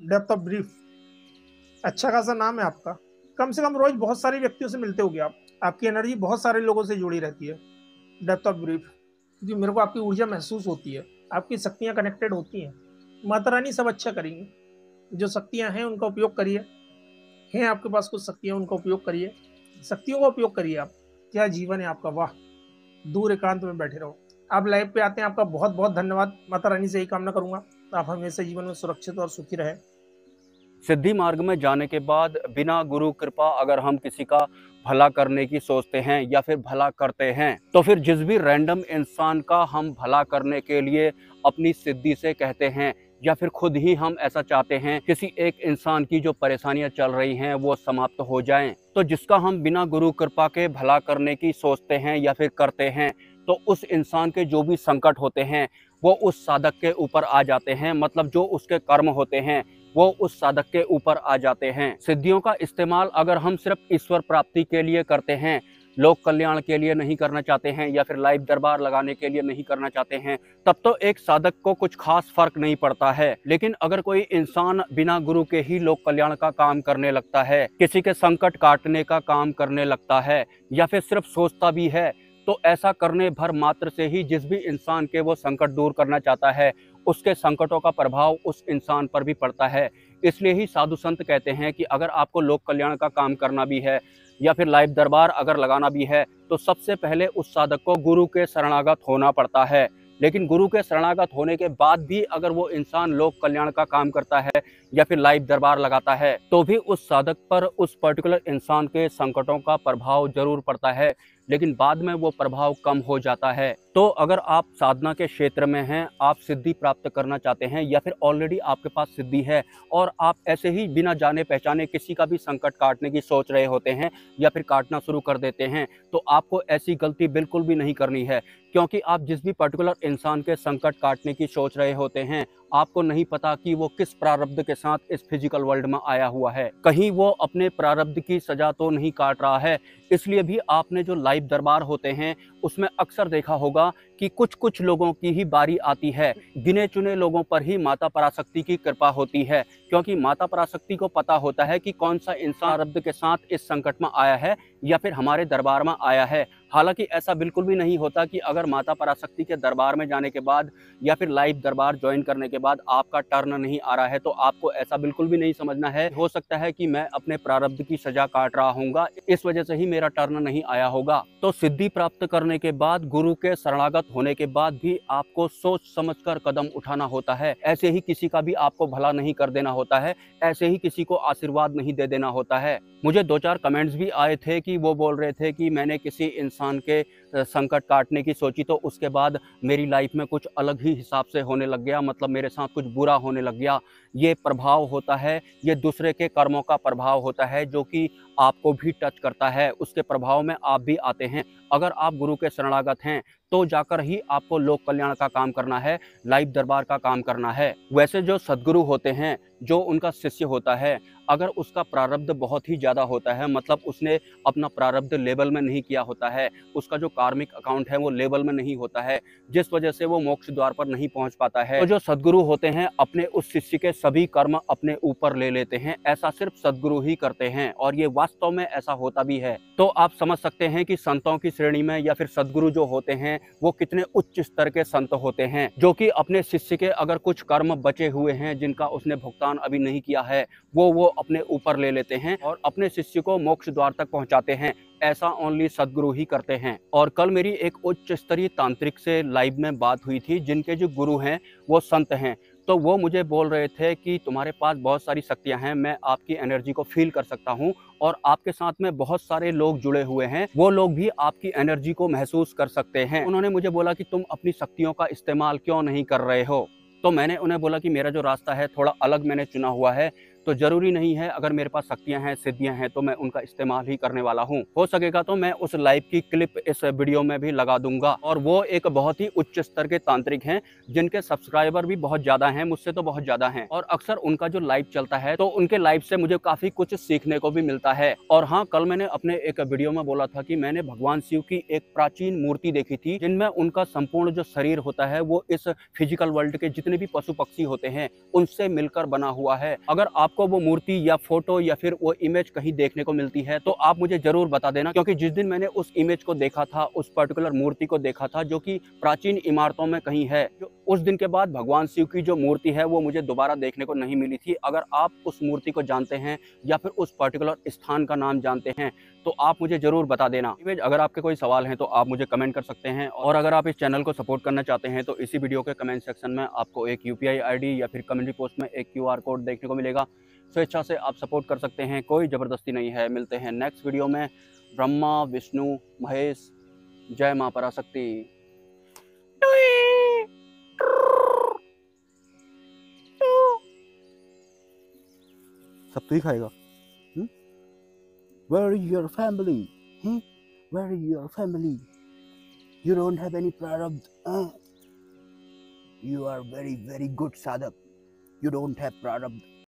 Depth of brief, अच्छा खासा नाम है आपका। कम से कम रोज बहुत सारे व्यक्तियों से मिलते होगे आप, आपकी एनर्जी बहुत सारे लोगों से जुड़ी रहती है। डेप्थ ऑफ ब्रीफ, क्योंकि मेरे को आपकी ऊर्जा महसूस होती है, आपकी शक्तियां कनेक्टेड होती हैं। माता रानी सब अच्छा करेंगी। जो शक्तियां हैं उनका उपयोग करिए। हैं आपके पास कुछ शक्तियां, उनका उपयोग करिए। शक्तियों का उपयोग करिए आप। क्या जीवन है आपका, वाह। दूर एकांत में बैठे रहो। आप लाइव पे आते हैं, आपका बहुत बहुत धन्यवाद। माता रानी से यही कामना करूंगा आप हमेशा जीवन में सुरक्षित और सुखी रहे। सिद्धि मार्ग में जाने के बाद बिना गुरु कृपा अगर हम किसी का भला करने की सोचते हैं या फिर भला करते हैं, तो फिर जिस भी रैंडम इंसान का हम भला करने के लिए अपनी सिद्धि से कहते हैं या फिर खुद ही हम ऐसा चाहते हैं किसी एक इंसान की जो परेशानियां चल रही हैं वो समाप्त हो जाएं, तो जिसका हम बिना गुरु कृपा के भला करने की सोचते हैं या फिर करते हैं, तो उस इंसान के जो भी संकट होते हैं वो उस साधक के ऊपर आ जाते हैं। मतलब जो उसके कर्म होते हैं वो उस साधक के ऊपर आ जाते हैं। सिद्धियों का इस्तेमाल अगर हम सिर्फ ईश्वर प्राप्ति के लिए करते हैं, लोक कल्याण के लिए नहीं करना चाहते हैं या फिर लाइव दरबार लगाने के लिए नहीं करना चाहते हैं, तब तो एक साधक को कुछ खास फर्क नहीं पड़ता है। लेकिन अगर कोई इंसान बिना गुरु के ही लोक कल्याण का काम करने लगता है, किसी के संकट काटने का काम करने लगता है या फिर सिर्फ सोचता भी है, तो ऐसा करने भर मात्र से ही जिस भी इंसान के वो संकट दूर करना चाहता है उसके संकटों का प्रभाव उस इंसान पर भी पड़ता है। इसलिए ही साधु संत कहते हैं कि अगर आपको लोक कल्याण का काम करना भी है या फिर लाइव दरबार अगर लगाना भी है, तो सबसे पहले उस साधक को गुरु के शरणागत होना पड़ता है। लेकिन गुरु के शरणागत होने के बाद भी अगर वो इंसान लोक कल्याण का काम करता है या फिर लाइव दरबार लगाता है, तो भी उस साधक पर उस पर्टिकुलर इंसान के संकटों का प्रभाव जरूर पड़ता है, लेकिन बाद में वो प्रभाव कम हो जाता है। तो अगर आप साधना के क्षेत्र में हैं, आप सिद्धि प्राप्त करना चाहते हैं या फिर ऑलरेडी आपके पास सिद्धि है और आप ऐसे ही बिना जाने पहचाने किसी का भी संकट काटने की सोच रहे होते हैं या फिर काटना शुरू कर देते हैं, तो आपको ऐसी गलती बिल्कुल भी नहीं करनी है। क्योंकि आप जिस भी पर्टिकुलर इंसान के संकट काटने की सोच रहे होते हैं, आपको नहीं पता कि वो किस प्रारब्ध के साथ इस फिजिकल वर्ल्ड में आया हुआ है। कहीं वो अपने प्रारब्ध की सजा तो नहीं काट रहा है। इसलिए भी आपने जो लाइव दरबार होते हैं उसमें अक्सर देखा होगा कि कुछ कुछ लोगों की ही बारी आती है, गिने चुने लोगों पर ही माता पराशक्ति की कृपा होती है। क्योंकि माता पराशक्ति को पता होता है कि कौन सा इंसान प्रारब्ध के साथ इस संकट में आया है या फिर हमारे दरबार में आया है। हालांकि ऐसा बिल्कुल भी नहीं होता कि अगर माता पराशक्ति के दरबार में जाने के बाद या फिर लाइव दरबार ज्वाइन करने के बाद आपका टर्न नहीं आ रहा है तो आपको ऐसा बिल्कुल भी नहीं समझना है। हो सकता है कि मैं अपने प्रारब्ध की सजा काट रहा हूँगा, इस वजह से ही मेरा टर्न नहीं आया होगा। तो सिद्धि प्राप्त करने के बाद, गुरु के शरणागत होने के बाद भी आपको सोच समझकर कदम उठाना होता है। ऐसे ही किसी का भी आपको भला नहीं कर देना होता है, ऐसे ही किसी को आशीर्वाद नहीं दे देना होता है। मुझे 2-4 कमेंट्स भी आए थे कि वो बोल रहे थे कि मैंने किसी इंसान के संकट काटने की सोची तो उसके बाद मेरी लाइफ में कुछ अलग ही हिसाब से होने लग गया, मतलब मेरे साथ कुछ बुरा होने लग गया। ये प्रभाव होता है, ये दूसरे के कर्मों का प्रभाव होता है जो कि आपको भी टच करता है, उसके प्रभाव में आप भी आते हैं। अगर आप गुरु के शरणागत हैं तो जाकर ही आपको लोक कल्याण का काम करना है, लाइव दरबार का काम करना है। वैसे जो सद्गुरु होते हैं, जो उनका शिष्य होता है, अगर उसका प्रारब्ध बहुत ही ज़्यादा होता है, मतलब उसने अपना प्रारब्ध लेवल में नहीं किया होता है, उसका जो कार्मिक अकाउंट है वो लेवल में नहीं होता है, जिस वजह से वो मोक्ष द्वार पर नहीं पहुंच पाता है, तो जो सद्गुरु होते हैं अपने उस शिष्य के सभी कर्म अपने ऊपर ले लेते हैं। ऐसा सिर्फ सद्गुरु ही करते हैं और ये वास्तव में ऐसा होता भी है। तो आप समझ सकते हैं कि संतों की श्रेणी में या फिर सद्गुरु जो होते हैं वो कितने उच्च स्तर के संत होते हैं, जो कि अपने शिष्य के अगर कुछ कर्म बचे हुए हैं जिनका उसने भुगतान अभी नहीं किया है, वो अपने ऊपर ले लेते हैं और अपने शिष्य को मोक्ष द्वार तक पहुंचाते हैं। ऐसा ओनली सद्गुरु ही करते हैं। और कल मेरी एक उच्च स्तरीय तांत्रिक से लाइव में बात हुई थी, जिनके जो गुरु हैं वो संत हैं। तो वो मुझे बोल रहे थे कि तुम्हारे पास बहुत सारी शक्तियां हैं, मैं आपकी एनर्जी को फील कर सकता हूं और आपके साथ में बहुत सारे लोग जुड़े हुए हैं, वो लोग भी आपकी एनर्जी को महसूस कर सकते हैं। उन्होंने मुझे बोला कि तुम अपनी शक्तियों का इस्तेमाल क्यों नहीं कर रहे हो। तो मैंने उन्हें बोला कि मेरा जो रास्ता है थोड़ा अलग मैंने चुना हुआ है। तो जरूरी नहीं है अगर मेरे पास शक्तियां हैं, सिद्धियां हैं, तो मैं उनका इस्तेमाल ही करने वाला हूं। हो सकेगा तो मैं उस लाइव की क्लिप इस वीडियो में भी लगा दूंगा। और वो एक बहुत ही उच्च स्तर के तांत्रिक हैं जिनके सब्सक्राइबर भी बहुत ज्यादा हैं, मुझसे तो बहुत ज्यादा हैं, और अक्सर उनका जो लाइव चलता है तो उनके लाइव से मुझे काफी कुछ सीखने को भी मिलता है। और हाँ, कल मैंने अपने एक वीडियो में बोला था कि मैंने भगवान शिव की एक प्राचीन मूर्ति देखी थी जिनमें उनका संपूर्ण जो शरीर होता है वो इस फिजिकल वर्ल्ड के जितने भी पशु पक्षी होते हैं उनसे मिलकर बना हुआ है। अगर आपको वो मूर्ति या फोटो या फिर वो इमेज कहीं देखने को मिलती है तो आप मुझे जरूर बता देना, क्योंकि जिस दिन मैंने उस इमेज को देखा था, उस पर्टिकुलर मूर्ति को देखा था जो कि प्राचीन इमारतों में कहीं है, उस दिन के बाद भगवान शिव की जो मूर्ति है वो मुझे दोबारा देखने को नहीं मिली थी। अगर आप उस मूर्ति को जानते हैं या फिर उस पर्टिकुलर स्थान का नाम जानते हैं तो आप मुझे जरूर बता देना। अगर आपके कोई सवाल हैं तो आप मुझे कमेंट कर सकते हैं, और अगर आप इस चैनल को सपोर्ट करना चाहते हैं तो इसी वीडियो के कमेंट सेक्शन में आपको एक UPI ID या फिर कम्युनिटी पोस्ट में एक QR कोड देखने को मिलेगा। स्वेच्छा से आप सपोर्ट कर सकते हैं, कोई जबरदस्ती नहीं है। मिलते हैं नेक्स्ट वीडियो में। ब्रह्मा, विष्णु, महेश, जय मां पराशक्ति। सब तो ही खाएगा। Where is your family? Where is your family? You don't have any prarabdha. You are very, very good sadhak. You don't have prarabdha.